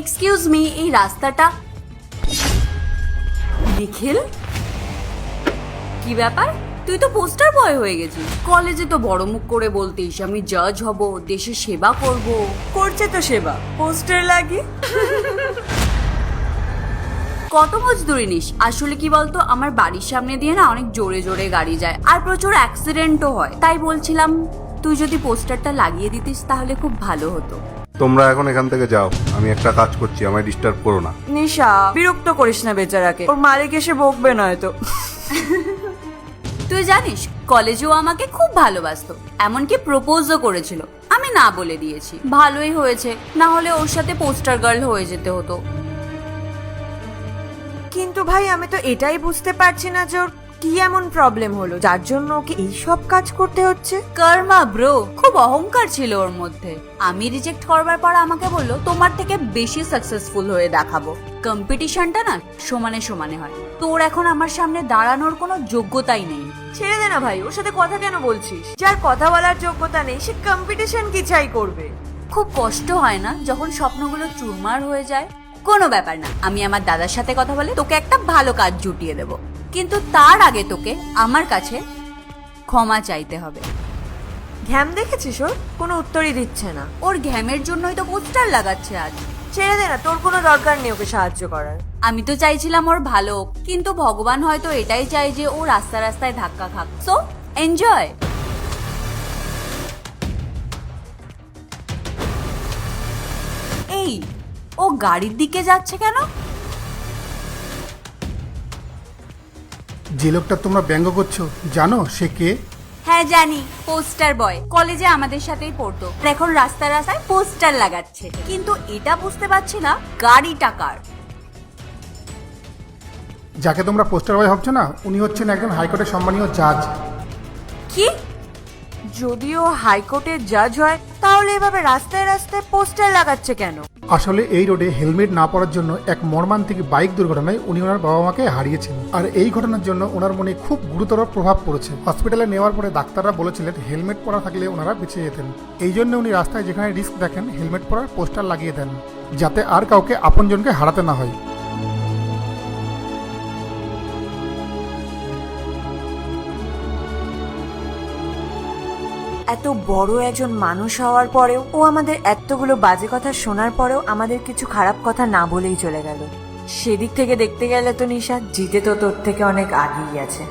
Excuse me, এই রাস্তাটা। নিখিল, কি ব্যাপার? তুই তো পোস্টার বয় হয়ে গেছিস। কলেজে তো বড় মুখ করে বলতিস আমি জাজ হব, দেশের সেবা করব। করছে তো সেবা, পোস্টার লাগিয়ে। কত মজদুরি নিস? আসলে কি বলতো, আমার বাড়ির সামনে দিয়ে না অনেক জোরে জোরে গাড়ি যায় আর প্রচুর অ্যাক্সিডেন্টও হয়। তাই বলছিলাম তুই যদি পোস্টারটা লাগিয়ে দিতিস তাহলে খুব ভালো হতো। তোমরা এখন এখান থেকে যাও, আমি একটা কাজ করছি, আমায় ডিস্টার্ব করো না। নিশা, বিরক্ত করিস না বেচারাকে, ওর মালিক এসে বকবে নয়তো। তুই জানিস কলেজেও আমাকে খুব ভালোবাসতো, এমনকি প্রপোজও করেছিল। আমি না বলে দিয়েছি। ভালোই হয়েছে, না হলে ওর সাথে পোস্টার গার্ল হয়ে যেতে হতো। কিন্তু ভাই আমি তো এটাই বুঝতে পারছি না যে ওর কি এমন প্রবলেম হলো যার জন্য ওকে এইসব কাজ করতে হচ্ছে। কর্মা ব্রো, খুব অহংকার ছিল ওর মধ্যে। আমি রিজেক্ট করবার পর আমাকে বললো তোমার থেকে বেশি সাকসেসফুল হয়ে দেখাবো। কম্পিটিশনটা না সমানে সমানে হয়। তোর এখন আমার সামনে দাঁড়ানোর কোনো যোগ্যতাই নেই। ছেড়ে দে না ভাই, ওর সাথে কথা কেন বলছিস? যার কথা বলার যোগ্যতা নেই সে কম্পিটিশন কি চাই করবে? খুব কষ্ট হয় না যখন স্বপ্নগুলো চুরমার হয়ে যায়? কোনো ব্যাপার না, আমি আমার দাদার সাথে কথা বলে তোকে একটা ভালো কাজ জুটিয়ে দেব। কিন্তু তার আগে তোকে আমার কাছে ক্ষমা চাইতে হবে। ঘ্যাম দেখেছিস ওর? কোনো উত্তরই দিচ্ছে না। ওর ঘ্যামের জন্যই তো পোস্টার লাগাচ্ছে আজ। ছেড়ে দে না, তোর কোনো দরকার নেই ওকে সাহায্য করার। আমি তো চাইছিলাম ওর ভালো হোক, কিন্তু ভগবান হয়তো এটাই চাই যে ও রাস্তা রাস্তায় ধাক্কা খাক। So enjoy. এই, ও গাড়ির দিকে যাচ্ছে কেন? যে লোকটা তোমরা ব্যঙ্গ করছো জানো সে কে? হ্যাঁ জানি, পোস্টার বয়। কলেজে আমাদের সাথেই পড়তো, আর এখন রাস্তায় রাস্তায় পোস্টার লাগাচ্ছে। কিন্তু এটা বুঝতে পারছি না গাড়িটা কার। যাকে তোমরা পোস্টার বয় ভাবছো না, উনি হচ্ছেন একজন হাইকোর্টের সম্মানীয় জাজ। কি? যদিও হাইকোর্টের জাজ হয় তাহলে এভাবে রাস্তায় রাস্তায় পোস্টার লাগাচ্ছে কেন? আসলে এই রোডে হেলমেট না পরার জন্য এক মর্মান্তিক বাইক দুর্ঘটনায় উনি ওনার বাবা মাকে হারিয়েছেন। আর এই ঘটনার জন্য ওনার মনে খুব গুরুতর প্রভাব পড়েছে। হসপিটালে নেওয়ার পরে ডাক্তাররা বলেছিলেন হেলমেট পরা থাকলে ওনারা বেঁচে যেতেন। এই জন্য উনি রাস্তায় যেখানে রিস্ক দেখেন হেলমেট পরার পোস্টার লাগিয়ে দেন, যাতে আর কাউকে আপনজনকে হারাতে না হয়। এত বড় একজন মানুষ হওয়ার পরেও ও আমাদের এতগুলো বাজে কথা শোনার পরেও আমাদের কিছু খারাপ কথা না বলেই চলে গেল। সেদিক থেকে দেখতে গেলে তো নিশা জিতে তো তোর থেকে অনেক আগেই আছে।